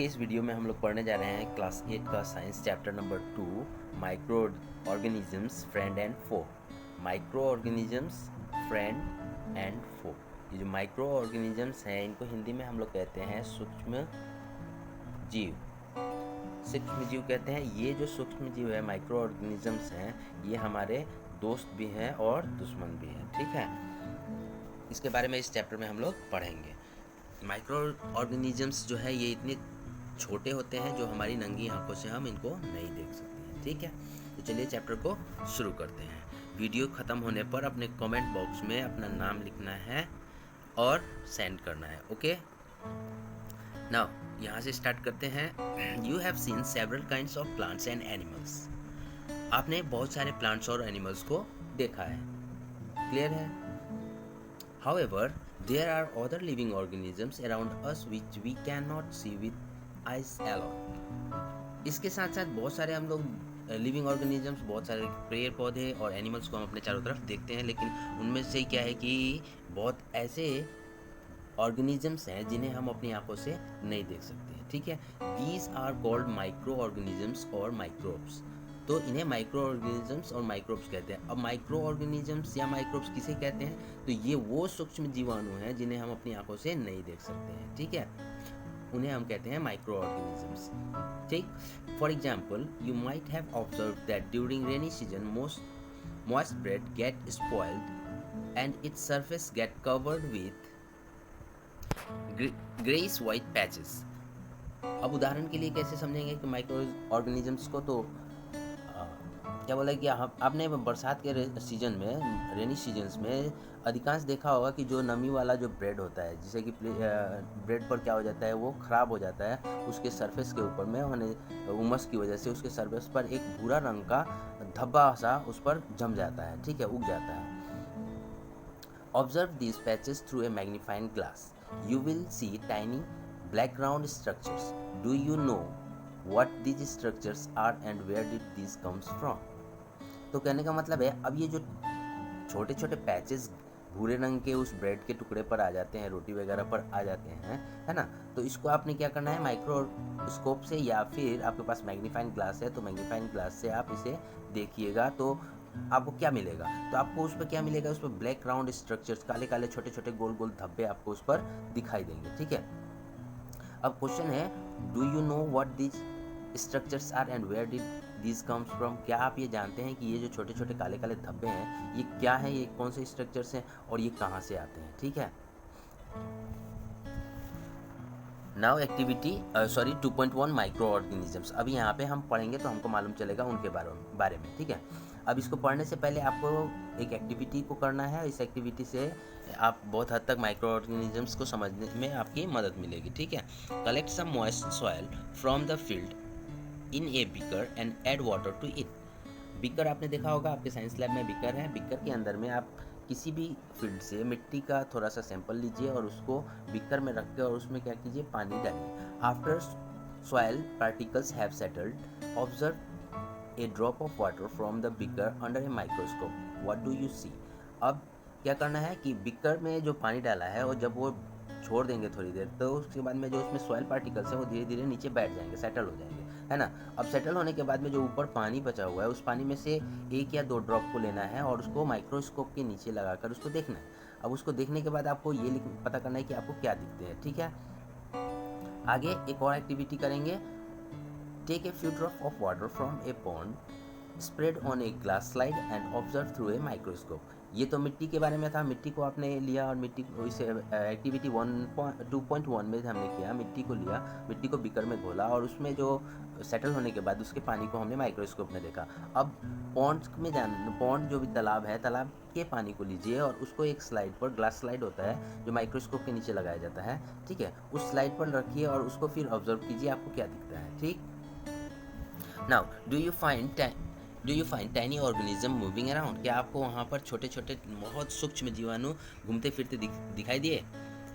के इस वीडियो में हम लोग पढ़ने जा रहे हैं क्लास 8 का science chapter number 2 microorganisms friend and foe. Microorganisms friend and foe. ये जो माइक्रो ऑर्गेनिजम्स हैं इनको हिंदी में हम लोग कहते हैं सूक्ष्म जीव। सूक्ष्म जीव कहते हैं। ये जो सूक्ष्म जीव है माइक्रो ऑर्गेनिजम्स हैं, ये हमारे दोस्त भी हैं और दुश्मन भी हैं। ठीक है, इसके बारे में इस चैप्टर में हम लोग पढ़ेंगे। माइक्रो ऑर्गेनिजम्स जो है ये इतने छोटे होते हैं जो हमारी नंगी आंखों से हम इनको नहीं देख सकते हैं। ठीक है, तो चलिए चैप्टर को शुरू करते हैं। वीडियो ख़त्म होने पर अपने कमेंट बॉक्स में अपना नाम लिखना है और सेंड करना है। ओके, नाउ यहाँ से स्टार्ट करते हैं। You have seen several kinds of plants and animals. आपने बहुत सारे प्लांट्स और एनिमल्स को देखा है, क्लियर है। However, there are other living organisms around us which we cannot see with eyes alone. इसके साथ साथ बहुत सारे हम लोग लिविंग ऑर्गेनिजम्स, बहुत सारे पेड़ पौधे और एनिमल्स को हम अपने चारों तरफ देखते हैं, लेकिन उनमें से क्या है कि बहुत ऐसे ऑर्गेनिजम्स हैं जिन्हें हम अपनी आंखों से नहीं देख सकते हैं। ठीक है, these are called micro organisms और माइक्रोब्स। तो इन्हें माइक्रो ऑर्गेनिजम्स और माइक्रोब्स कहते हैं। अब माइक्रो ऑर्गेनिजम्स या माइक्रोब्स किसे कहते हैं? तो ये वो सूक्ष्म जीवाणु हैं जिन्हें हम अपनी आंखों से नहीं देख सकते हैं। ठीक है, उन्हें हम कहते हैं माइक्रो ऑर्गेनिजम्स। ठीक, for example you might have observe that during rainy season moist bread get spoiled and its surface get covered with grayish white patches. अब उदाहरण के लिए कैसे समझेंगे कि माइक्रो ऑर्गेनिजम्स को? तो क्या बोला कि आपने बरसात के सीजन में, रेनी सीजन्स में अधिकांश देखा होगा कि जो नमी वाला जो ब्रेड होता है, जिसे कि ब्रेड पर क्या हो जाता है, वो ख़राब हो जाता है उसके सरफेस के ऊपर में, उमस की वजह से उसके सरफेस पर एक भूरा रंग का धब्बा सा उस पर जम जाता है। ठीक है, उग जाता है। Observe these patches through a magnifying glass, you will see tiny black round structures. Do you know what these structures are and where did these comes from? तो कहने का मतलब है, अब ये जो छोटे छोटे पैचेस भूरे रंग के उस ब्रेड के टुकड़े पर आ जाते हैं, रोटी वगैरह पर आ जाते हैं, है ना, तो इसको आपने क्या करना है, माइक्रोस्कोप से या फिर आपके पास मैग्नीफाइंग ग्लास है तो मैग्नीफाइंग ग्लास से आप इसे देखिएगा तो आपको क्या मिलेगा? तो आपको उस पर क्या मिलेगा? उस पर ब्लैक राउंड स्ट्रक्चर्स, काले काले छोटे छोटे गोल गोल धब्बे आपको उस पर दिखाई देंगे। ठीक है, अब क्वेश्चन है, do you know what these structures are and where did these comes from? क्या आप ये जानते हैं कि ये जो छोटे छोटे काले काले धब्बे हैं ये क्या है, ये कौन से स्ट्रक्चर्स हैं और ये कहाँ से आते हैं? ठीक है, नाउ एक्टिविटी 2.1 माइक्रो ऑर्गेनिजम्स। अभी यहाँ पे हम पढ़ेंगे तो हमको मालूम चलेगा उनके बारे में। ठीक है, अब इसको पढ़ने से पहले आपको एक एक्टिविटी को करना है। इस एक्टिविटी से आप बहुत हद तक माइक्रो ऑर्गेनिजम्स को समझने में आपकी मदद मिलेगी। ठीक है, collect some moist soil from the field in a beaker and add water to it. Beaker आपने देखा होगा, आपके साइंस लैब में बीकर है। बीकर के अंदर में आप किसी भी फील्ड से मिट्टी का थोड़ा सा सैंपल लीजिए और उसको बीकर में रख के और उसमें क्या कीजिए, पानी डालिए। After soil particles have settled, observe a drop of water from the beaker under a microscope, what do you see? अब क्या करना है कि बीकर में जो पानी डाला है और जब वो छोड़ देंगे थोड़ी देर, तो उसके बाद में जो उसमें सॉइल पार्टिकल्स हैं वो धीरे धीरे नीचे बैठ जाएंगे, सेटल हो जाएंगे, है ना। अब सेटल होने के बाद में जो ऊपर पानी बचा हुआ है उस पानी में से 1 या 2 ड्रॉप को लेना है और उसको माइक्रोस्कोप के नीचे लगाकर उसको देखना है। अब उसको देखने के बाद आपको ये पता करना है कि आपको क्या दिखते हैं। ठीक है, आगे एक और एक्टिविटी करेंगे। Take a few drop of water from a pond, spread on a glass slide and observe through a microscope. ये तो मिट्टी के बारे में था, मिट्टी को आपने लिया और मिट्टी को इसे एक्टिविटी 2.1 में हमने किया। मिट्टी को लिया, मिट्टी को बीकर में घोला और उसमें जो सेटल होने के बाद उसके पानी को हमने माइक्रोस्कोप में देखा। अब पॉन्ड जो भी तालाब है, तालाब के पानी को लीजिए और उसको एक स्लाइड पर, ग्लास स्लाइड होता है जो माइक्रोस्कोप के नीचे लगाया जाता है, ठीक है, उस स्लाइड पर रखिए और उसको फिर ऑब्जर्व कीजिए आपको क्या दिखता है। ठीक, now do you find tiny organism moving around? क्या आपको वहाँ पर छोटे छोटे बहुत सूक्ष्म जीवाणु घूमते फिरते दिखाई दिए,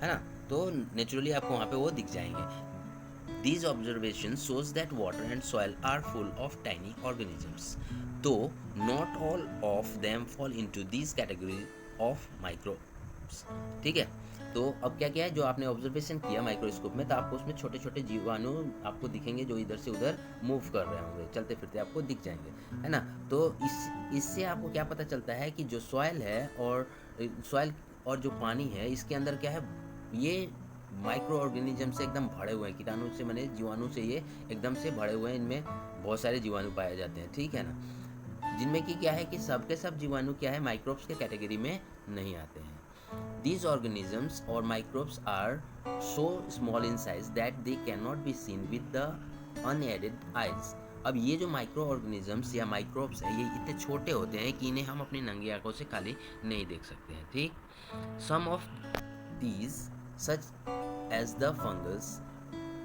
है ना? तो नेचुरली आपको वहाँ पे वो दिख जाएंगे। These observations shows that water and soil are full of tiny organisms, though not all of them fall into these categories of microbes. ठीक है, तो अब क्या क्या है जो आपने ऑब्जर्वेशन किया माइक्रोस्कोप में, तो आपको उसमें छोटे छोटे जीवाणु आपको दिखेंगे जो इधर से उधर मूव कर रहे होंगे, चलते फिरते आपको दिख जाएंगे, है ना। तो इससे आपको क्या पता चलता है कि जो सॉइल है और सॉइल और जो पानी है इसके अंदर क्या है, ये माइक्रो ऑर्गेनिज्म से एकदम भरे हुए हैं, कीटाणु से मैंने जीवाणु से ये एकदम से भरे हुए हैं, इनमें बहुत सारे जीवाणु पाए जाते हैं, ठीक है ना। जिनमें कि क्या है कि सब के सब जीवाणु क्या है माइक्रोब्स के कैटेगरी में नहीं आते हैं। These organisms or microbes are so small in size that they cannot be seen with the unaided eyes. अब ये जो माइक्रो ऑर्गेनिजम्स या माइक्रोब्स हैं ये इतने छोटे होते हैं कि इन्हें हम अपनी नंगी आंखों से खाली नहीं देख सकते हैं, ठीक। Some of these such as the fungus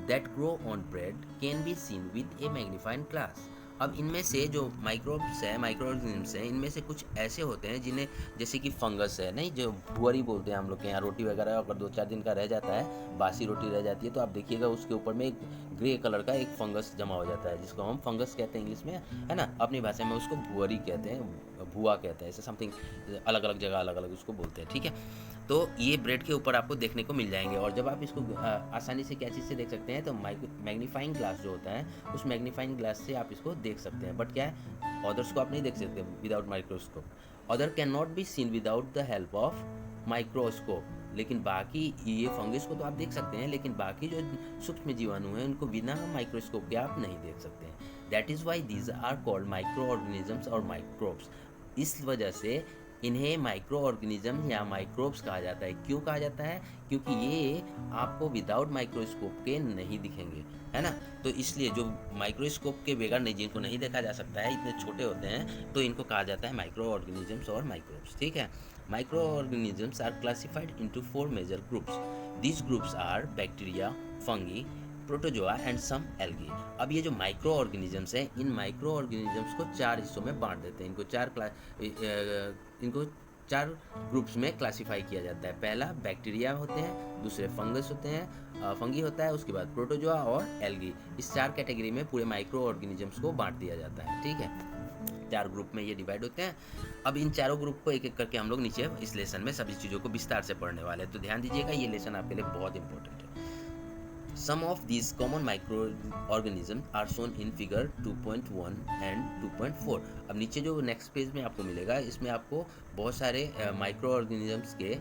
that grow on bread can be seen with a magnifying glass. अब इनमें से जो माइक्रोब्स है माइक्रो ऑर्गेनिजम्स हैं इनमें से कुछ ऐसे होते हैं जिन्हें, जैसे कि फंगस है, नहीं जो भुअरी बोलते हैं हम लोग के यहाँ, रोटी वगैरह अगर 2-4 दिन का रह जाता है, बासी रोटी रह जाती है, तो आप देखिएगा उसके ऊपर में एक ग्रे कलर का एक फंगस जमा हो जाता है जिसको हम फंगस कहते हैं इंग्लिश में, है ना। अपनी भाषा में उसको भुअरी कहते हैं, भुआ कहते हैं, ऐसे समथिंग, अलग अलग जगह अलग अलग उसको बोलते हैं, ठीक है। तो ये ब्रेड के ऊपर आपको देखने को मिल जाएंगे। और जब आप इसको आसानी से क्या चीज़ से देख सकते हैं, तो मैग्नीफाइंग ग्लास जो होता है उस मैग्नीफाइंग ग्लास से आप इसको देख सकते हैं। बट क्या है, अदर्स को आप नहीं देख सकते without microscope. Other can not be seen without the help of microscope. लेकिन बाकी ये फंगस को तो आप देख सकते हैं, लेकिन बाकी जो सूक्ष्म जीवाणु हैं उनको बिना माइक्रोस्कोप के आप नहीं देख सकते हैं। That is why these are called micro organisms और माइक्रोब्स। इस वजह से इन्हें माइक्रो ऑर्गेनिज्म या माइक्रोब्स कहा जाता है। क्यों कहा जाता है? क्योंकि ये आपको विदाउट माइक्रोस्कोप के नहीं दिखेंगे, है ना। तो इसलिए जो माइक्रोस्कोप के बगैर नहीं, जिनको नहीं देखा जा सकता है, इतने छोटे होते हैं, तो इनको कहा जाता है माइक्रो ऑर्गेनिजम्स और माइक्रोब्स, ठीक है। Micro organisms are classified into 4 major groups. These groups are bacteria, fungi, protozoa and some algae. अब ये जो माइक्रो ऑर्गेनिजम्स हैं, इन माइक्रो ऑर्गेनिजम्स को 4 हिस्सों में बांट देते हैं। इनको चार ग्रुप्स में क्लासिफाई किया जाता है। पहला बैक्टीरिया होते हैं, दूसरे फंगस होते हैं, फंगी होता है, उसके बाद प्रोटोजोआ और एल्गी। इस 4 कैटेगरी में पूरे माइक्रो ऑर्गेनिजम्स को बांट दिया जाता है, ठीक है। 4 ग्रुप में ये डिवाइड होते हैं। अब इन चारों ग्रुप को एक एक करके हम लोग नीचे इस लेसन में सभी चीज़ों को विस्तार से पढ़ने वाले हैं, तो ध्यान दीजिएगा, ये लेसन आपके लिए बहुत इंपॉर्टेंट है। Some of these common microorganisms are shown in figure 2.1 and 2.4. अब नीचे जो नेक्स्ट पेज में आपको मिलेगा, इसमें आपको बहुत सारे माइक्रो ऑर्गेनिजम्स के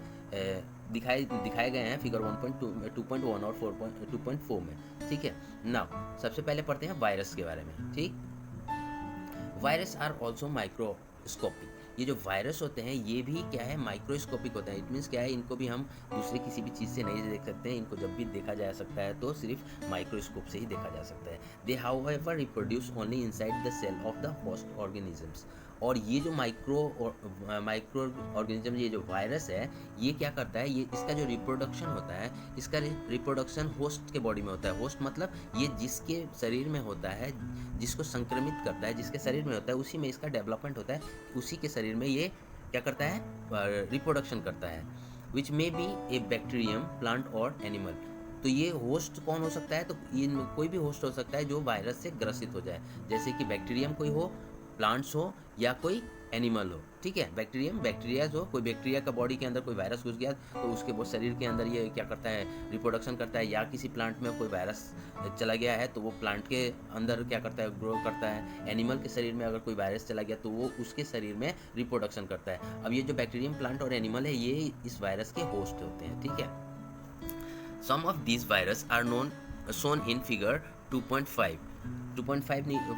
दिखाए गए हैं फिगर 1.2, 2.1 और 2.4 में, ठीक है। नाउ सबसे पहले पढ़ते हैं वायरस के बारे में, ठीक। Virus are also microscopic. ये जो वायरस होते हैं ये भी क्या है, माइक्रोस्कोपिक होते हैं। इट मीन्स क्या है, इनको भी हम दूसरे किसी भी चीज़ से नहीं देख सकते हैं। इनको जब भी देखा जा सकता है तो सिर्फ माइक्रोस्कोप से ही देखा जा सकता है। They however reproduce only inside the cell of the host organisms. और ये जो माइक्रो ऑर्गेनिज्म, ये जो वायरस है, ये क्या करता है, ये इसका जो रिप्रोडक्शन होता है, इसका रिप्रोडक्शन होस्ट के बॉडी में होता है। होस्ट मतलब ये जिसके शरीर में होता है, जिसको संक्रमित करता है, जिसके शरीर में होता है, उसी में इसका डेवलपमेंट होता है। उसी के शरीर में ये क्या करता है, रिप्रोडक्शन करता है। Which may be a bacterium, plant और एनिमल। तो ये होस्ट कौन हो सकता है, तो इनमें कोई भी होस्ट हो सकता है जो वायरस से ग्रसित हो जाए, जैसे कि बैक्टीरियम कोई हो, प्लांट्स हो, या कोई एनिमल हो, ठीक है। बैक्टीरियाज हो, कोई बैक्टीरिया का बॉडी के अंदर कोई वायरस घुस गया तो उसके वो शरीर के अंदर ये क्या करता है, रिप्रोडक्शन करता है। या किसी प्लांट में कोई वायरस चला गया है तो वो प्लांट के अंदर क्या करता है, ग्रो करता है। एनिमल के शरीर में अगर कोई वायरस चला गया तो वो उसके शरीर में रिप्रोडक्शन करता है। अब ये जो बैक्टीरियम, प्लांट और एनिमल है, ये इस वायरस के होस्ट होते हैं, ठीक है। Some of this virus are shown in figure 2.5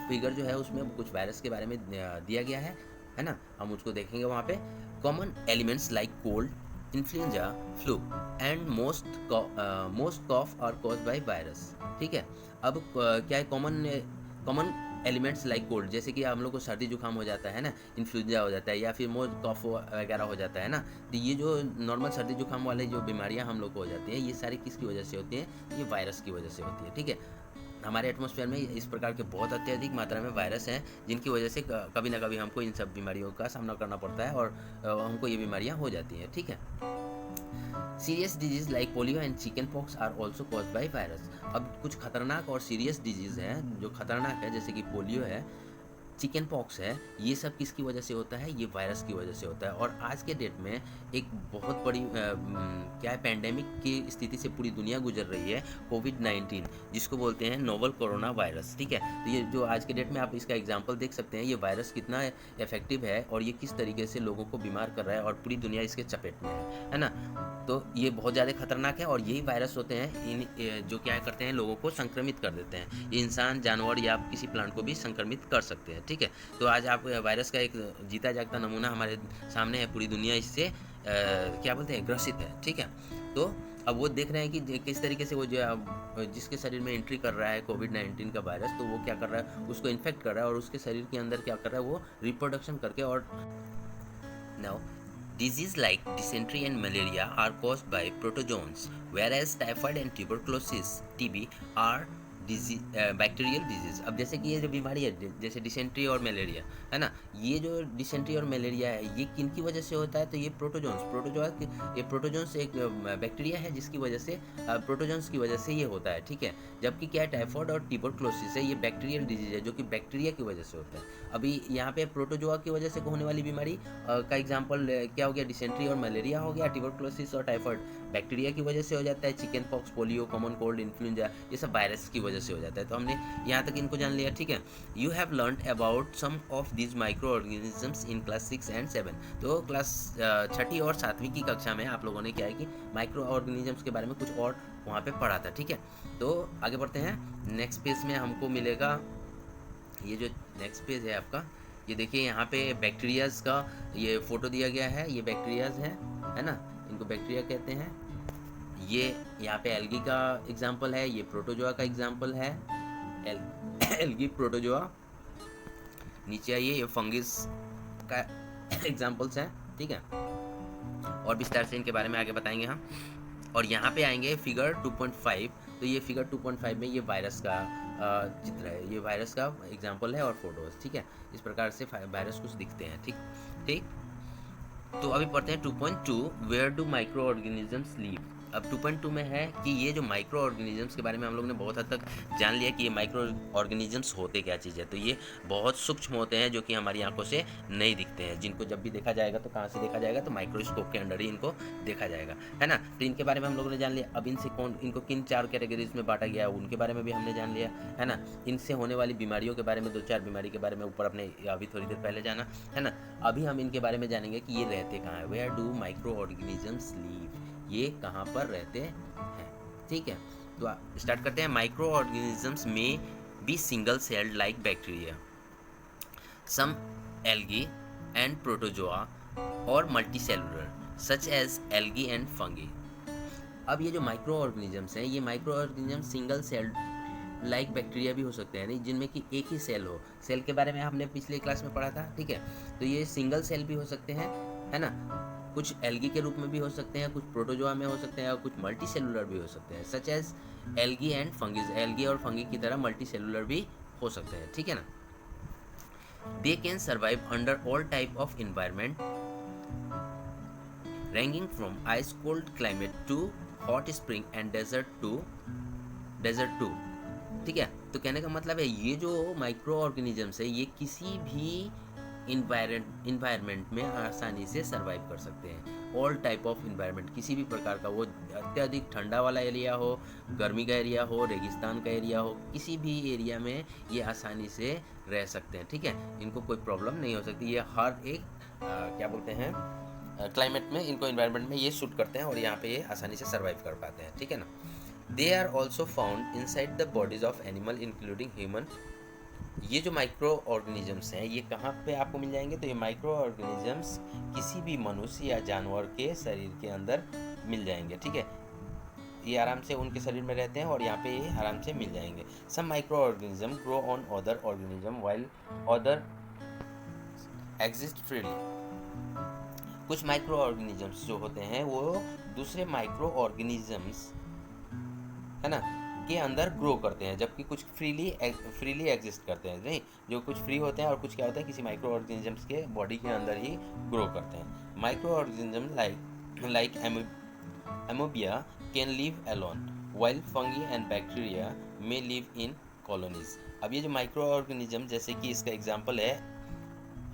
figure जो है उसमें कुछ वायरस के बारे में दिया गया है ना। हम उसको देखेंगे वहाँ पे। Common elements like cold, influenza, flu and most cough are caused by virus, ठीक है। अब क्या है, कॉमन एलिमेंट्स लाइक कोल्ड, जैसे कि हम लोग को सर्दी जुकाम हो जाता है ना, इन्फ्लुएंजा हो जाता है, या फिर मोस्ट कॉफ वगैरह हो जाता है ना। तो ये जो नॉर्मल सर्दी जुकाम वाले जो बीमारियाँ हम लोग को हो जाती हैं, ये सारी किसकी वजह से होती हैं, ये वायरस की वजह से होती है, ठीक है। हमारे एटमॉस्फेयर में इस प्रकार के बहुत अत्यधिक मात्रा में वायरस हैं, जिनकी वजह से कभी ना कभी हमको इन सब बीमारियों का सामना करना पड़ता है और हमको ये बीमारियां हो जाती हैं, ठीक है। Serious disease like polio and chicken pox are also caused by virus. अब कुछ खतरनाक और सीरियस डिजीज हैं जो खतरनाक है, जैसे कि पोलियो है, चिकन पॉक्स है, ये सब किसकी वजह से होता है? ये वायरस की वजह से होता है। और आज के डेट में एक बहुत बड़ी क्या है, पैंडेमिक की स्थिति से पूरी दुनिया गुजर रही है, कोविड-19, जिसको बोलते हैं नोवल कोरोना वायरस, ठीक है। तो ये जो आज के डेट में आप इसका एग्जांपल देख सकते हैं, ये वायरस कितना इफेक्टिव है और ये किस तरीके से लोगों को बीमार कर रहा है और पूरी दुनिया इसके चपेट में है ना। तो ये बहुत ज़्यादा खतरनाक है और यही वायरस होते हैं जो क्या करते हैं, लोगों को संक्रमित कर देते हैं। ये इंसान, जानवर या किसी प्लांट को भी संक्रमित कर सकते हैं, ठीक है। तो आज आप वायरस का एक जीता जागता नमूना हमारे सामने है, पूरी दुनिया इससे क्या बोलते हैं, ग्रसित है, ठीक है। तो अब वो देख रहे हैं कि किस तरीके से वो जो जिसके शरीर में एंट्री कर रहा है कोविड-19 का वायरस, तो वो क्या कर रहा है, उसको इन्फेक्ट कर रहा है और उसके शरीर के अंदर क्या कर रहा है, वो रिप्रोडक्शन करके। और now disease like dysentery and malaria are caused by protozoans, whereas typhoid and tuberculosis (TB) are bacterial disease. अब जैसे कि ये जो बीमारी है, जैसे डिसेंट्री और मलेरिया है ना, ये जो डिसेंट्री और मलेरिया है, ये किन की वजह से होता है? तो ये प्रोटोजोन्स एक बैक्टीरिया है जिसकी वजह से, प्रोटोजोन्स की वजह से ये होता है, ठीक है। जबकि क्या है, टाइफॉइड और ट्यूबरकुलोसिस है, ये बैक्टीरियल डिजीज है जो कि बैक्टीरिया की वजह से होता है। अभी यहाँ पे प्रोटोजोआ की वजह से होने वाली बीमारी का एग्जाम्पल क्या हो गया, डिसेंट्री और मलेरिया हो गया। ट्यूबरकुलोसिस और टाइफॉइड बैक्टीरिया की वजह से हो जाता है। Chicken pox, polio, common cold, influenza, ये सब वायरस की वजह से हो जाता है। तो हमने यहाँ तक इनको जान लिया, ठीक है। You have learned about some of this micro organisms in class 6 and 7। तो क्लास 6ठी और 7वीं की कक्षा में आप लोगों ने क्या है कि माइक्रो ऑर्गेनिजम्स के बारे में कुछ और वहाँ पे पढ़ा था, ठीक है। तो आगे बढ़ते हैं। नेक्स्ट पेज में हमको मिलेगा, ये जो नेक्स्ट पेज है आपका, ये देखिए यहाँ पे बैक्टीरियाज का ये फोटो दिया गया है। ये बैक्टीरियाज है ना, इनको बैक्टीरिया कहते हैं। ये यहाँ पे एल्गी का एग्जाम्पल है, ये प्रोटोजोआ का एग्जाम्पल है, एल्गी प्रोटोजोआ। नीचे आइए, ये फंगिस का एग्जाम्पल्स हैं, ठीक है। और विस्तार से इनके बारे में आगे बताएंगे हम। और यहाँ पे आएंगे फिगर 2.5। तो ये फिगर 2.5 में ये वायरस का चित्र है, ये वायरस का एग्जाम्पल है और फोटोज, ठीक है। इस प्रकार से वायरस कुछ दिखते हैं, ठीक ठीक। तो अभी पढ़ते हैं 2.2, where do micro organisms live. अब 2.2 में है कि ये जो माइक्रो ऑर्गेनिजम्स के बारे में हम लोग ने बहुत हद तक जान लिया कि ये माइक्रो ऑर्गेनिजम्स होते क्या चीज़ है। तो ये बहुत सूक्ष्म होते हैं जो कि हमारी आंखों से नहीं दिखते हैं, जिनको जब भी देखा जाएगा तो कहाँ से देखा जाएगा, तो माइक्रोस्कोप के अंडर ही इनको देखा जाएगा, है ना। तो इनके बारे में हम लोगों ने जान लिया। अब इनको किन 4 कैटेगरीज में बांटा गया है उनके बारे में भी हमने जान लिया, है ना। इनसे होने वाली बीमारियों के बारे में 2-4 बीमारी के बारे में ऊपर अपने अभी थोड़ी देर पहले जाना, है ना। अभी हम इनके बारे में जानेंगे कि ये रहते कहाँ है। Where do micro organisms live, ये कहाँ पर रहते हैं, ठीक है। तो स्टार्ट करते हैं। माइक्रो ऑर्गेनिजम्स में be single celled like bacteria, some algae and protozoa और multicellular such as algae and fungi. अब ये जो माइक्रो ऑर्गेनिजम्स हैं, ये microorganisms single celled like bacteria भी हो सकते हैं, नहीं, जिनमें कि एक ही सेल हो। सेल के बारे में हमने पिछले क्लास में पढ़ा था, ठीक है। तो ये सिंगल सेल भी हो सकते हैं, है ना। कुछ एल्गी के रूप में भी हो सकते हैं, कुछ प्रोटोजोआ में हो सकते हैं और कुछ मल्टी सेलुलर भी हो सकते हैं, such as algae and fungi. Algae और फंगी की तरह मल्टी सेलुलर भी हो सकते हैं, ठीक है ना। They can survive under all type of environment ranging from ice cold climate to hot spring and desert to ठीक है। तो कहने का मतलब है, ये जो माइक्रो ऑर्गेनिजम्स है, ये किसी भी इन्वायरमेंट में आसानी से सर्वाइव कर सकते हैं। ऑल टाइप ऑफ इन्वायरमेंट, किसी भी प्रकार का, वो अत्यधिक ठंडा वाला एरिया हो, गर्मी का एरिया हो, रेगिस्तान का एरिया हो, किसी भी एरिया में ये आसानी से रह सकते हैं, ठीक है। इनको कोई प्रॉब्लम नहीं हो सकती। ये हर एक क्या बोलते हैं, क्लाइमेट में, इनको इन्वायरमेंट में ये सूट करते हैं और यहाँ पे ये आसानी से सर्वाइव कर पाते हैं, ठीक है ना। They are also found inside the bodies of animal including human. ये जो माइक्रो ऑर्गेनिजम्स हैं, ये कहाँ पे आपको मिल जाएंगे? तो ये माइक्रो ऑर्गेनिजम्स किसी भी मनुष्य या जानवर के शरीर के अंदर मिल जाएंगे, ठीक है। ये आराम से उनके शरीर में रहते हैं और यहाँ पे ये आराम से मिल जाएंगे। Some micro organism grow on other organism while other exist freely. कुछ माइक्रो ऑर्गेनिजम्स जो होते हैं वो दूसरे माइक्रो ऑर्गेनिजम्स, है ना, के अंदर ग्रो करते हैं, जबकि कुछ फ्रीली एग्जिस्ट करते हैं, नहीं, जो कुछ फ्री होते हैं और कुछ क्या होता है, किसी माइक्रो ऑर्गेनिजम्स के बॉडी के अंदर ही ग्रो करते हैं। Micro organism like एमोबिया can live alone while fungi and bacteria may live in colonies. अब ये जो माइक्रो ऑर्गेनिज्म, जैसे कि इसका एग्जांपल है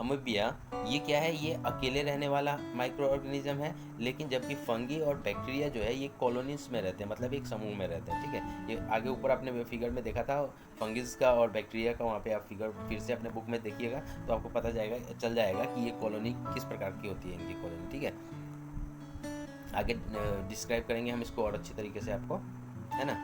अमीबिया, ये क्या है, ये अकेले रहने वाला माइक्रो ऑर्गेनिज्म है, लेकिन जबकि फंगी और बैक्टीरिया जो है ये कॉलोनीज में रहते हैं, मतलब एक समूह में रहते हैं, ठीक है। ये आगे ऊपर आपने फिगर में देखा था फंगिस का और बैक्टीरिया का, वहाँ पे आप फिगर फिर से अपने बुक में देखिएगा तो आपको पता चल जाएगा कि ये कॉलोनी किस प्रकार की होती है, इनकी कॉलोनी, ठीक है। आगे डिस्क्राइब करेंगे हम इसको और अच्छी तरीके से आपको, है ना।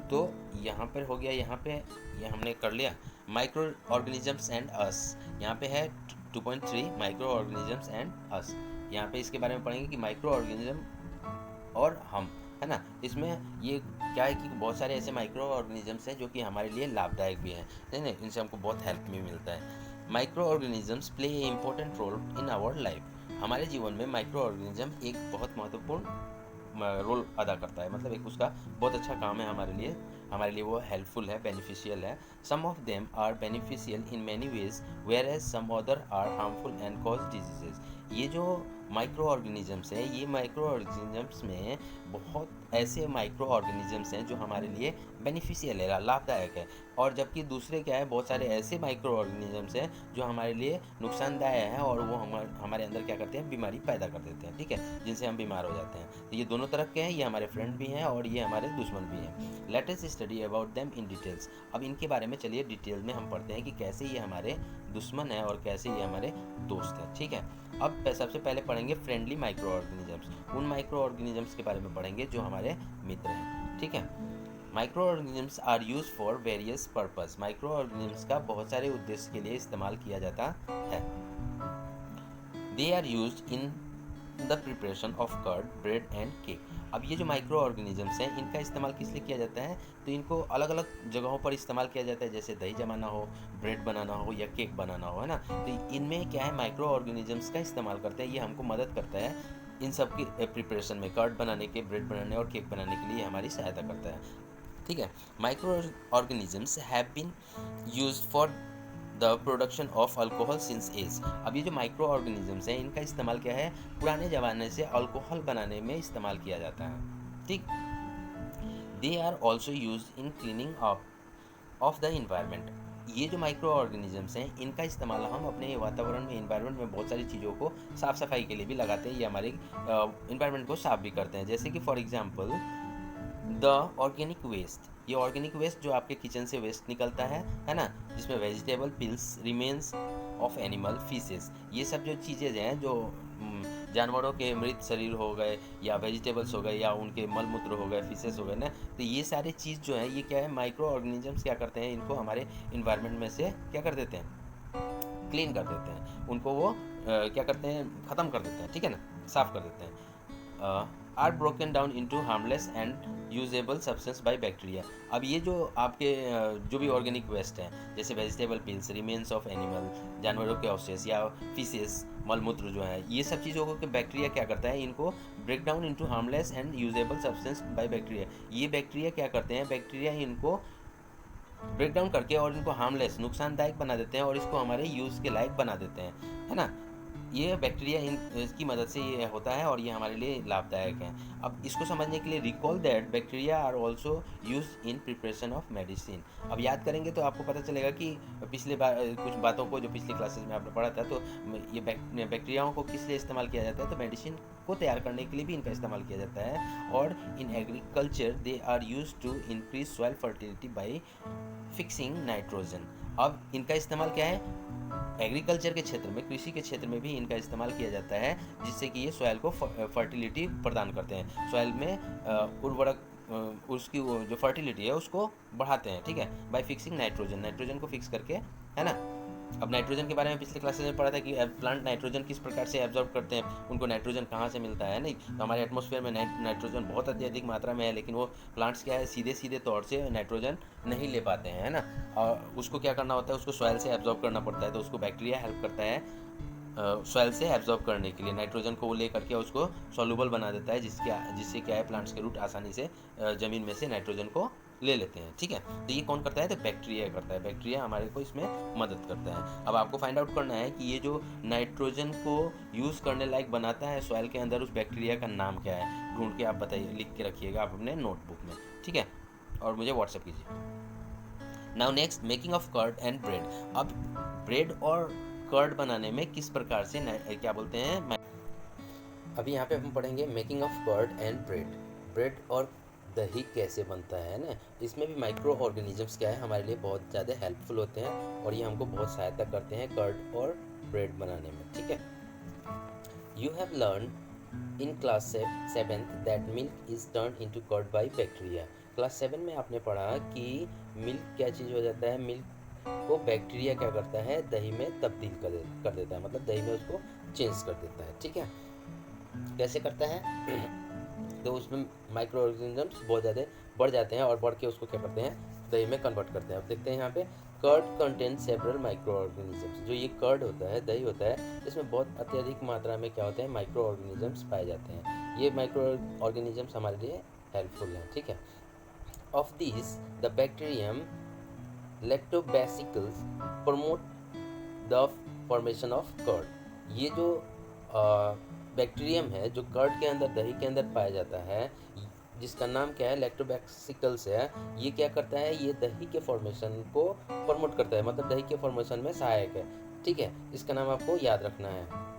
तो यहाँ पर हो गया, यहाँ पे ये हमने कर लिया माइक्रो ऑर्गेनिजम्स एंड अस। यहाँ पे है 2.3 माइक्रो ऑर्गेनिजम्स एंड अस। यहाँ पे इसके बारे में पढ़ेंगे कि माइक्रो ऑर्गेनिज्म और हम, है ना। इसमें ये क्या है कि बहुत सारे ऐसे माइक्रो ऑर्गेनिजम्स हैं जो कि हमारे लिए लाभदायक भी हैं, है ना, इनसे हमको बहुत हेल्प भी मिलता है। Micro organisms play a important role in our life. हमारे जीवन में माइक्रो ऑर्गेनिज्म एक बहुत महत्वपूर्ण रोल अदा करता है, मतलब एक उसका बहुत अच्छा काम है हमारे लिए वो हेल्पफुल है, बेनिफिशियल है। Some of them are beneficial in many ways whereas some other are harmful and cause diseases. ये जो माइक्रो ऑर्गेनिजम्स हैं, ये माइक्रो ऑर्गेनिजम्स में बहुत ऐसे माइक्रो ऑर्गेनिजम्स हैं जो हमारे लिए बेनिफिशियल है, लाभदायक है, और जबकि दूसरे क्या है, बहुत सारे ऐसे माइक्रो ऑर्गेनिजम्स हैं जो हमारे लिए नुकसानदायक हैं और वो हमारे अंदर क्या करते हैं, बीमारी पैदा कर देते हैं, ठीक है, जिनसे हम बीमार हो जाते हैं। तो ये दोनों तरफ के हैं, ये हमारे फ्रेंड भी हैं और ये हमारे दुश्मन भी हैं। Let us study about them in details. अब इनके बारे में चलिए डिटेल में हम पढ़ते हैं कि कैसे ये हमारे दुश्मन है और कैसे ये हमारे दोस्त हैं, ठीक है। अब सबसे पहले पढ़ेंगे फ्रेंडली माइक्रो ऑर्गेनिजम्स। उन माइक्रो ऑर्गेनिजम्स के बारे में पढ़ेंगे जो हमारे मित्र हैं, ठीक है। Micro organisms are use for various purpose. Micro organisms का बहुत सारे उद्देश्य के लिए इस्तेमाल किया जाता है। They are use in the preparation of curd, bread and cake. अब ये जो माइक्रो ऑर्गेनिजम्स हैं, इनका इस्तेमाल किस लिए किया जाता है, तो इनको अलग अलग जगहों पर इस्तेमाल किया जाता है, जैसे दही जमाना हो, ब्रेड बनाना हो या केक बनाना हो, है ना। तो इनमें क्या है, माइक्रो ऑर्गेनिजम्स का इस्तेमाल करते हैं, ये हमको मदद करता है इन सब की प्रिपरेशन में, कर्ड बनाने के, ब्रेड बनाने और केक बनाने के लिए हमारी सहायता करता है, ठीक है। Micro organisms have been use for the production of alcohol since age. अब ये जो माइक्रो ऑर्गेनिजम्स हैं, इनका इस्तेमाल क्या है, पुराने ज़माने से अल्कोहल बनाने में इस्तेमाल किया जाता है, ठीक। They are also use in cleaning up of the environment. ये जो माइक्रो ऑर्गेनिजम्स हैं, इनका इस्तेमाल हम अपने वातावरण में, इन्वायरमेंट में बहुत सारी चीज़ों को साफ़ सफाई के लिए भी लगाते हैं, ये हमारे इन्वायरमेंट को साफ भी करते हैं। जैसे कि for example the organic waste, ये ऑर्गेनिक वेस्ट जो आपके किचन से वेस्ट निकलता है ना, जिसमें vegetable peels, remains of animal faeces, ये सब जो चीज़ें हैं, जो जानवरों के मृत शरीर हो गए या वेजिटेबल्स हो गए या उनके मलमूत्र हो गए, फीसेस हो गए ना, तो ये सारी चीज़ जो है, ये क्या है, माइक्रो ऑर्गेनिजम्स क्या करते हैं, इनको हमारे इन्वायरमेंट में से क्या कर देते हैं, क्लीन कर देते हैं, उनको वो क्या करते हैं, ख़त्म कर देते हैं, ठीक है ना, साफ कर देते हैं। Are broken down into harmless and usable substance by bacteria. अब ये जो आपके जो भी ऑर्गेनिक वेस्ट हैं, जैसे vegetable peels, remains of animal, जानवरों के अवशेष या फीसेस, मलमूत्र जो है, ये सब चीज़ों को बैक्टीरिया क्या करता है, इनको break down into harmless and usable substance by bacteria. ये बैक्टीरिया क्या करते हैं, बैक्टीरिया इनको ब्रेक डाउन करके और इनको हार्मलेस, नुकसानदायक बना देते हैं और इसको हमारे यूज़ के लायक बना देते हैं, है ना। ये बैक्टीरिया इसकी मदद से ये होता है और ये हमारे लिए लाभदायक है। अब इसको समझने के लिए recall that bacteria are also use in preparation of medicine. अब याद करेंगे तो आपको पता चलेगा कि पिछले बार कुछ बातों को जो पिछले क्लासेस में आपने पढ़ा था, तो ये बैक्टीरियाओं को किस लिए इस्तेमाल किया जाता है, तो मेडिसिन को तैयार करने के लिए भी इनका इस्तेमाल किया जाता है। और in agriculture they are use to increase soil fertility by fixing nitrogen. अब इनका इस्तेमाल क्या है, एग्रीकल्चर के क्षेत्र में, कृषि के क्षेत्र में भी इनका इस्तेमाल किया जाता है, जिससे कि ये सॉइल को फर्टिलिटी प्रदान करते हैं, सॉइल में उर्वरक उसकी जो फर्टिलिटी है उसको बढ़ाते हैं, ठीक है, बाय फिक्सिंग नाइट्रोजन, नाइट्रोजन को फिक्स करके, है ना। अब नाइट्रोजन के बारे में पिछले क्लासेस में पढ़ा था कि प्लांट नाइट्रोजन किस प्रकार से एब्जॉर्ब करते हैं, उनको नाइट्रोजन कहाँ से मिलता है, नहीं तो हमारे एटमॉस्फेयर में नाइट्रोजन बहुत अत्यधिक मात्रा में है, लेकिन वो प्लांट्स क्या है, सीधे सीधे तौर से नाइट्रोजन नहीं ले पाते हैं, है ना। और उसको क्या करना होता है, उसको सॉइल से एब्जॉर्ब करना पड़ता है, तो उसको बैक्टीरिया हेल्प करता है सॉइल से एब्जॉर्ब करने के लिए, नाइट्रोजन को वो ले करके उसको सॉल्युबल बना देता है, जिससे क्या है, प्लांट्स के रूट आसानी से ज़मीन में से नाइट्रोजन को ले लेते हैं, ठीक है। तो ये कौन करता है, तो बैक्टीरिया करता है, बैक्टीरिया हमारे को इसमें मदद करता है। अब आपको फाइंड आउट करना है कि ये जो नाइट्रोजन को यूज़ करने लायक बनाता है सॉइल के अंदर, उस बैक्टीरिया का नाम क्या है, ढूंढ के आप बताइए, लिख के रखिएगा आप अपने नोटबुक में, ठीक है, और मुझे व्हाट्सएप कीजिए। Now next making of curd and bread. अब ब्रेड और कर्ड बनाने में किस प्रकार से क्या बोलते हैं, अभी यहाँ पे हम पढ़ेंगे making of curd and bread. Bread और दही कैसे बनता है ना, इसमें भी माइक्रो ऑर्गेनिजम्स क्या है हमारे लिए बहुत ज़्यादा हेल्पफुल होते हैं और ये हमको बहुत सहायता करते हैं कर्ड और ब्रेड बनाने में, ठीक है। You have learn in class 7th that milk is turn into curd by bacteria. Class 7 में आपने पढ़ा कि मिल्क क्या चीज़ हो जाता है, मिल्क को बैक्टीरिया क्या करता है, दही में तब्दील कर देता है, मतलब दही में उसको चेंज कर देता है, ठीक है। कैसे करता है तो उसमें माइक्रो ऑर्गेनिजम्स बहुत ज़्यादा बढ़ जाते हैं और बढ़ के उसको क्या करते हैं, दही में कन्वर्ट करते हैं। अब देखते हैं यहाँ पे curd contain several micro organisms. जो ये कर्ड होता है, दही होता है, इसमें बहुत अत्यधिक मात्रा में क्या होते हैं, माइक्रो ऑर्गेनिजम्स पाए जाते हैं। ये माइक्रो ऑर्गेनिजम्स हमारे लिए हेल्पफुल हैं, ठीक है। Of this the bacterium lactobacillus promote the formation of curd. ये जो बैक्टीरियम है जो कर्ड के अंदर, दही के अंदर पाया जाता है, जिसका नाम क्या है, लैक्टोबैसिकल्स है, ये क्या करता है, ये दही के फॉर्मेशन को प्रमोट करता है, मतलब दही के फॉर्मेशन में सहायक है, ठीक है। इसका नाम आपको याद रखना है।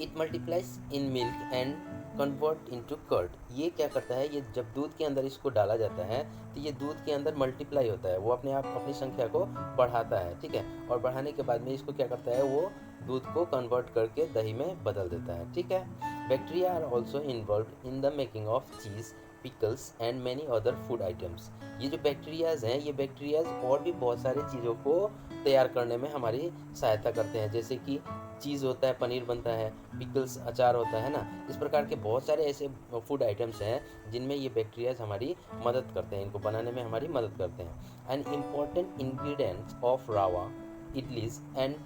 It multiplies in milk and convert into curd. ये क्या करता है, ये जब दूध के अंदर इसको डाला जाता है तो ये दूध के अंदर मल्टीप्लाई होता है, वो अपने आप अपनी संख्या को बढ़ाता है, ठीक है। और बढ़ाने के बाद में इसको क्या करता है, वो दूध को कन्वर्ट करके दही में बदल देता है, ठीक है। Bacteria are also involve in the making of cheese, pickles and many other food items. ये जो बैक्टीरियाज हैं, ये बैक्टीरियाज और भी बहुत सारी चीज़ों को तैयार करने में हमारी सहायता करते हैं, जैसे कि चीज़ होता है, पनीर बनता है, पिकल्स अचार होता है ना। इस प्रकार के बहुत सारे ऐसे फूड आइटम्स हैं जिनमें ये बैक्टीरियाज हमारी मदद करते हैं, इनको बनाने में हमारी मदद करते हैं। An important ingredients of rava, idlis and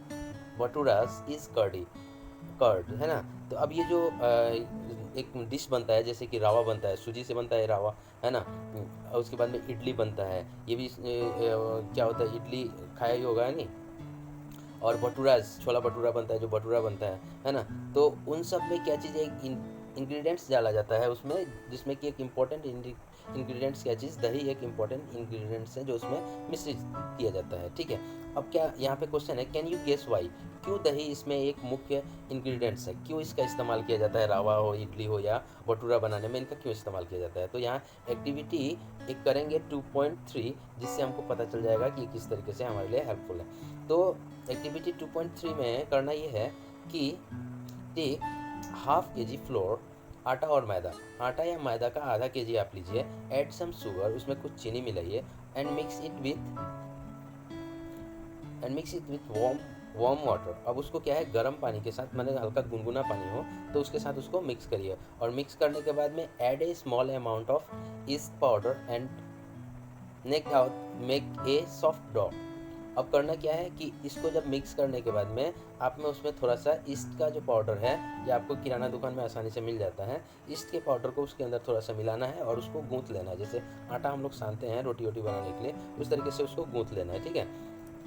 bhaturas is curd है ना। तो अब ये जो एक डिश बनता है, जैसे कि रावा बनता है, सूजी से बनता है रावा, है ना। और उसके बाद में इडली बनता है, ये भी क्या होता है, इडली खाया ही होगा नहीं। और भटूरा, छोला भटूरा बनता है, जो भटूरा बनता है ना। तो उन सब में क्या चीज़ है, इंग्रेडिएंट्स डाला जाता है उसमें, जिसमें कि एक इम्पॉर्टेंट इंग्रेडिएंट्स क्या चीज़, दही एक इम्पॉर्टेंट इंग्रेडिएंट्स है जो उसमें मिश्रित किया जाता है, ठीक है। अब क्या यहाँ पे क्वेश्चन है, कैन यू गेस वाई, क्यों दही इसमें एक मुख्य इंग्रेडिएंट्स है, क्यों इसका इस्तेमाल किया जाता है, रावा हो, इडली हो या भटूरा बनाने में इनका क्यों इस्तेमाल किया जाता है। तो यहाँ एक्टिविटी एक करेंगे 2.3, जिससे हमको पता चल जाएगा कि किस तरीके से हमारे लिए हेल्पफुल है। तो एक्टिविटी 2.3 में करना ये है कि टेक हाफ के जी फ्लोर, आटा और मैदा, आटा या मैदा का आधा केजी आप लीजिए, ऐड सम शुगर, उसमें कुछ चीनी मिलाइए, and mix it with warm water. अब उसको क्या है, गर्म पानी के साथ, मैंने हल्का गुनगुना पानी हो तो उसके साथ उसको मिक्स करिए, और मिक्स करने के बाद में add a small amount of yeast powder and make a soft डॉ। अब करना क्या है कि इसको जब मिक्स करने के बाद में आप में उसमें थोड़ा सा ईस्ट का जो पाउडर है, ये आपको किराना दुकान में आसानी से मिल जाता है, ईस्ट के पाउडर को उसके अंदर थोड़ा सा मिलाना है और उसको गूँथ लेना है। जैसे आटा हम लोग सानते हैं रोटी वोटी बनाने के लिए, उस तरीके से उसको गूँथ लेना है, ठीक है।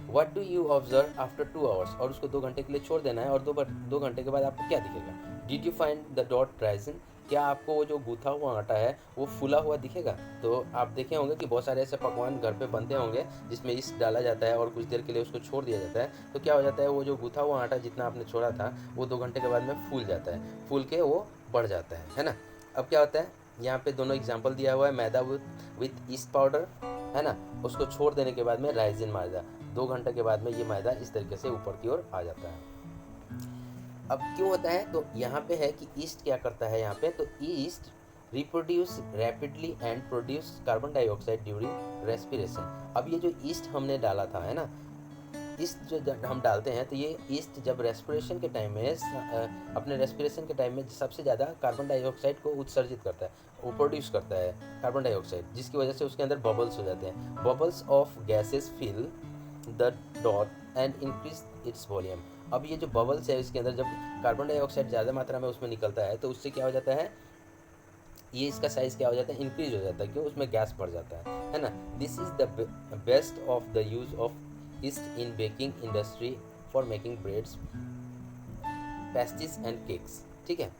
What do you observe after 2 hours, और उसको 2 घंटे के लिए छोड़ देना है, और 2 घंटे के बाद आपको क्या दिखेगा, did you find the dot rising, क्या आपको वो जो गूथा हुआ आटा है वो फूला हुआ दिखेगा। तो आप देखे होंगे कि बहुत सारे ऐसे पकवान घर पे बनते होंगे जिसमें ईस्ट डाला जाता है और कुछ देर के लिए उसको छोड़ दिया जाता है, तो क्या हो जाता है, वो जो गूथा हुआ आटा जितना आपने छोड़ा था वो 2 घंटे के बाद में फूल जाता है, फूल के वो बढ़ जाता है ना। अब क्या होता है, यहाँ पे दोनों एग्जाम्पल दिया हुआ है, मैदा विथ ईस्ट पाउडर, है ना, उसको छोड़ देने के बाद में राइजिन मैदा, 2 घंटे के बाद में ये मैदा इस तरीके से ऊपर की ओर आ जाता है। अब क्यों होता है, तो यहाँ पे है कि ईस्ट क्या करता है यहाँ पे, तो east reproduce rapidly and produce carbon dioxide during respiration. अब ये जो ईस्ट हमने डाला था, है ना, ईस्ट जो हम डालते हैं, तो ये ईस्ट जब रेस्पिरेशन के टाइम में अपने रेस्पिरेशन के टाइम में सबसे ज़्यादा कार्बन डाइऑक्साइड को उत्सर्जित करता है, वो प्रोड्यूस करता है कार्बन डाइऑक्साइड, जिसकी वजह से उसके अंदर बबल्स हो जाते हैं। Bubbles of gases fill the dough and increase its volume. अब ये जो बबल्स है इसके अंदर जब कार्बन डाइऑक्साइड ज़्यादा मात्रा में उसमें निकलता है तो उससे क्या हो जाता है, ये इसका साइज़ क्या हो जाता है, इंक्रीज हो जाता है, क्यों, उसमें गैस बढ़ जाता है ना। This is the best of the use of east in baking industry for making breads, pastries and cakes, ठीक है।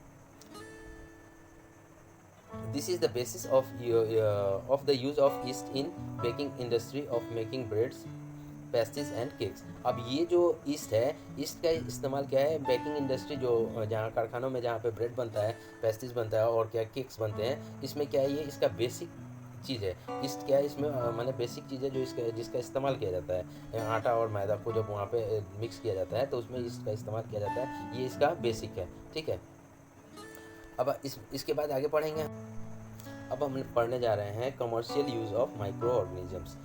This is the basis of the use of yeast in baking industry of making breads, pastries and cakes. अब ये जो east है, east का इस्तेमाल क्या है, बेकिंग इंडस्ट्री जो जहाँ कारखानों में जहाँ पे ब्रेड बनता है, पेस्टिस बनता है और क्या केक्स बनते हैं, इसमें क्या है, ये इसका बेसिक चीज़ है। ईस्ट क्या है, इसमें माने बेसिक चीज़ है जो इसका जिसका इस्तेमाल किया जाता है। आटा और मैदा को जब वहाँ पे मिक्स किया जाता है तो उसमें ईस्ट का इस्तेमाल किया जाता है, ये इसका बेसिक है, ठीक है। अब इसके बाद आगे पढ़ेंगे। अब हम पढ़ने जा रहे हैं commercial use of micro organisms.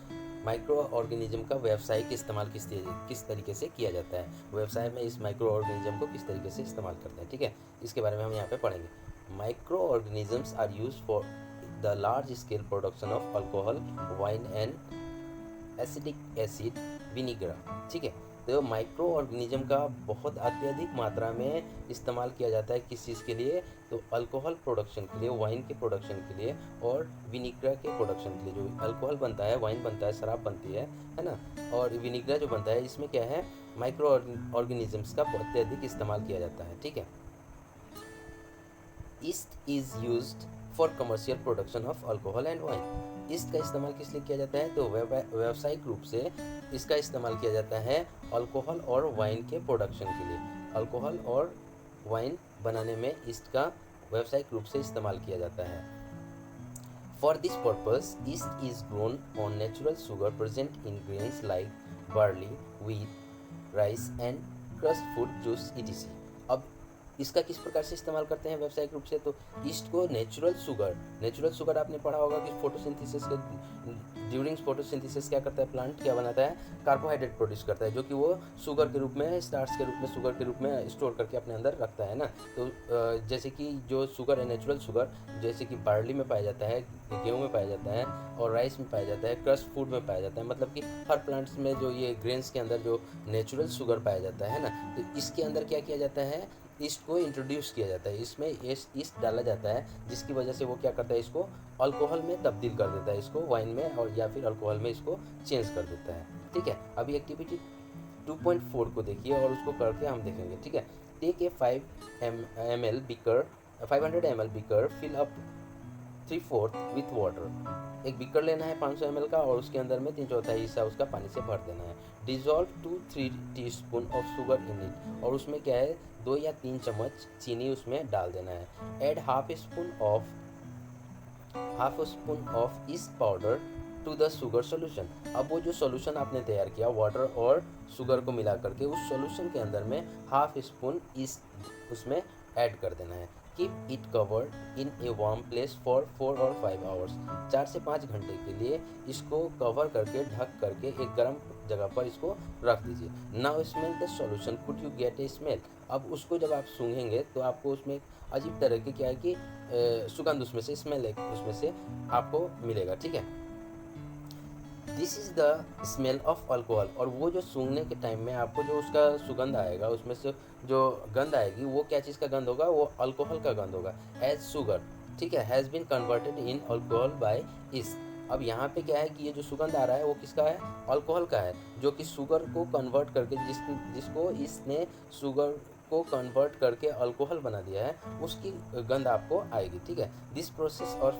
Micro organism का व्यावसायिक इस्तेमाल किस तरीके से किया जाता है, व्यवसाय में इस माइक्रो ऑर्गेनिज्म को किस तरीके से इस्तेमाल करते हैं, ठीक है। इसके बारे में हम यहाँ पे पढ़ेंगे। Micro organisms are use for the large scale production of alcohol, wine and acidic acid, vinegar, ठीक है। तो माइक्रो ऑर्गेनिज्म का बहुत अत्यधिक मात्रा में इस्तेमाल किया जाता है किस चीज़ के लिए, तो अल्कोहल प्रोडक्शन के लिए, वाइन के प्रोडक्शन के लिए और विनीगर के प्रोडक्शन के लिए। जो अल्कोहल बनता है, वाइन बनता है, शराब बनती है ना, और विनीगर जो बनता है, इसमें क्या है, माइक्रो ऑर्गेनिजम्स का अत्यधिक इस्तेमाल किया जाता है, ठीक है। East is used for commercial production of alcohol and wine. East का इस्तेमाल किस लिए किया जाता है, तो व्यावसायिक रूप से इसका इस्तेमाल किया जाता है अल्कोहल और वाइन के प्रोडक्शन के लिए। अल्कोहल और वाइन बनाने में ईस्ट का व्यावसायिक रूप से इस्तेमाल किया जाता है। For this purpose east is grown on natural sugar present in grains like barley, wheat, rice and crust food juice etc। अब इसका किस प्रकार से इस्तेमाल करते हैं व्यावसायिक रूप से, तो ईस्ट को नेचुरल शुगर आपने पढ़ा होगा कि फोटोसिंथेसिस के ड्यूरिंग फोटोसिंथेसिस क्या करता है, प्लांट क्या बनाता है, कार्बोहाइड्रेट प्रोड्यूस करता है, जो कि वो शुगर के रूप में, स्टार्च के रूप में, शुगर के रूप में स्टोर करके अपने अंदर रखता है ना। तो जैसे कि जो शुगर है, नेचुरल शुगर, जैसे कि बार्ली में पाया जाता है, गेहूँ में पाया जाता है और राइस में पाया जाता है, क्रस्ट फूड में पाया जाता है, मतलब कि हर प्लांट्स में जो ये ग्रेन्स के अंदर जो नेचुरल शुगर पाया जाता है ना, तो इसके अंदर क्या किया जाता है, ईस्ट को इंट्रोड्यूस किया जाता है, इसमें ईस्ट डाला जाता है, जिसकी वजह से वो क्या करता है, इसको अल्कोहल में तब्दील कर देता है, इसको वाइन में और या फिर अल्कोहल में इसको चेंज कर देता है, ठीक है। अभी एक्टिविटी 2.4 को देखिए और उसको करके हम देखेंगे, ठीक है। Take a 500 ml beaker, fill up 3/4 with water. एक बीकर लेना है 500 ml का और उसके अंदर में 3/4 हिस्सा उसका पानी से भर देना है। Dissolve 2-3 teaspoon of sugar in it, और उसमें क्या है, 2 या 3 चम्मच चीनी उसमें डाल देना है। Add half spoon of yeast powder to the sugar solution. अब वो जो सोल्यूशन आपने तैयार किया वाटर और शुगर को मिला करके, उस सोल्यूशन के अंदर में हाफ स्पून ईस्ट उसमें ऐड कर देना है। Keep it covered in a warm place for 4 और 5 आवर्स। 4 से 5 घंटे के लिए इसको कवर करके, ढक करके एक गर्म जगह पर इसको रख दीजिए। Now smell the solution, could you get A smell. अब उसको जब आप सूंघेंगे तो आपको उसमें अजीब तरह की क्या है कि सुगंध उसमें से, स्मेल उसमें से आपको मिलेगा, ठीक है। This is the smell of alcohol, और वो जो सूंघने के टाइम में आपको जो उसका सुगंध आएगा, उसमें से जो गंध आएगी वो क्या चीज़ का गंध होगा, वो अल्कोहल का गंध होगा। एज शुगर, ठीक है, has been converted in alcohol by yeast. अब यहाँ पे क्या है कि ये जो सुगंध आ रहा है वो किसका है, अल्कोहल का है, जो कि शुगर को कन्वर्ट करके, जिसको इसने शुगर को कन्वर्ट करके अल्कोहल बना दिया है, उसकी गंध आपको आएगी, ठीक है। दिस प्रोसेस और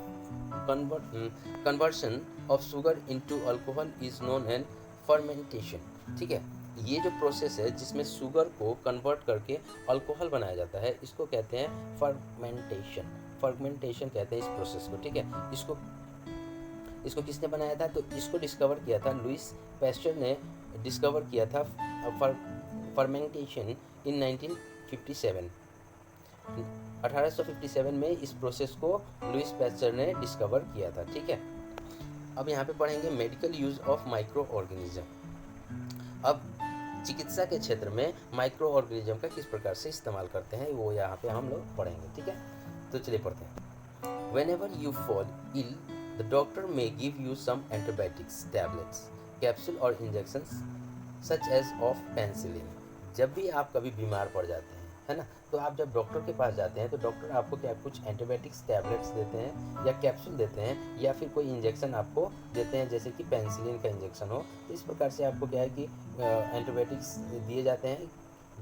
conversion of sugar into alcohol is known and fermentation, ठीक है। ये जो प्रोसेस है जिसमें शुगर को कन्वर्ट करके अल्कोहल बनाया जाता है, इसको कहते हैं फर्मेंटेशन कहते हैं इस प्रोसेस को, ठीक है। इसको किसने बनाया था, तो इसको डिस्कवर किया था लुइस पैस्चर ने, डिस्कवर किया था फर्मेंटेशन इन 1957। 1857 में इस प्रोसेस को लुइस पैस्चर ने डिस्कवर किया था, ठीक है। अब यहाँ पे पढ़ेंगे medical use of micro organism. अब चिकित्सा के क्षेत्र में माइक्रो ऑर्गेनिज्म का किस प्रकार से इस्तेमाल करते हैं वो यहाँ पे हम लोग पढ़ेंगे, ठीक है। तो चलिए पढ़ते हैं। Whenever you fall ill, the doctor may give you some antibiotics, tablets, capsule और injections such as of penicillin। जब भी आप कभी बीमार पड़ जाते हैं, है ना, तो आप जब डॉक्टर के पास जाते हैं तो डॉक्टर आपको क्या कुछ एंटीबायोटिक्स टैबलेट्स देते हैं या कैप्सूल देते हैं या फिर कोई इंजेक्शन आपको देते हैं, जैसे कि पेनिसिलिन का इंजेक्शन हो। तो इस प्रकार से आपको क्या है कि एंटीबायोटिक्स दिए जाते हैं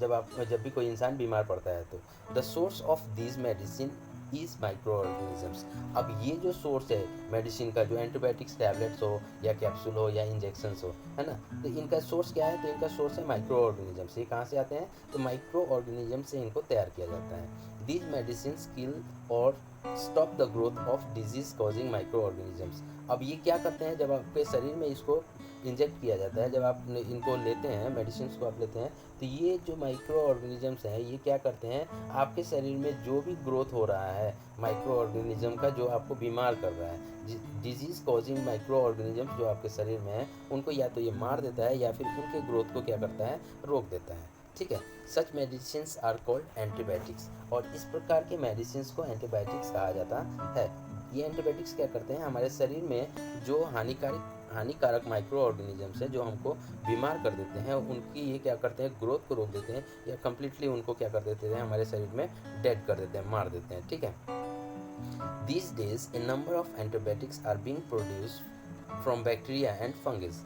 जब भी कोई इंसान बीमार पड़ता है। तो the source of this medicine is micro organisms. अब ये जो सोर्स है मेडिसिन का, जो एंटीबायोटिक्स टैबलेट्स हो या कैप्सूल हो या इंजेक्शंस हो, है ना, तो इनका सोर्स क्या है? तो इनका सोर्स है माइक्रो ऑर्गेनिजम्स। ये कहाँ से आते हैं? तो माइक्रो ऑर्गेनिजम से इनको तैयार किया जाता है। दीज मेडिसिन किल और stop the growth of disease causing micro organisms. अब ये क्या करते हैं? जब आपके शरीर में इसको इंजेक्ट किया जाता है, जब आप इनको लेते हैं, मेडिसिन को आप लेते हैं, तो ये जो माइक्रो ऑर्गेनिजम्स हैं ये क्या करते हैं? आपके शरीर में जो भी ग्रोथ हो रहा है माइक्रो ऑर्गेनिज्म का, जो आपको बीमार कर रहा है, डिजीज़ कॉजिंग माइक्रो ऑर्गेनिजम्स जो आपके शरीर में है, उनको या तो ये मार देता है या फिर उनके ग्रोथ को क्या करता है? रोक देता है। ठीक है, सच मेडिसिन आर कॉल्ड एंटीबायोटिक्स। और इस प्रकार के मेडिसिन को एंटीबायोटिक्स कहा जाता है। ये एंटीबायोटिक्स क्या करते हैं? हमारे शरीर में जो हानिकारक माइक्रो ऑर्गेनिजम्स हैं जो हमको बीमार कर देते हैं, उनकी ये क्या करते हैं? ग्रोथ को रोक देते हैं या कम्प्लीटली उनको क्या कर देते हैं? हमारे शरीर में डेड कर देते हैं, मार देते हैं। ठीक है, these days a number of antibiotics are being produced from bacteria and fungus.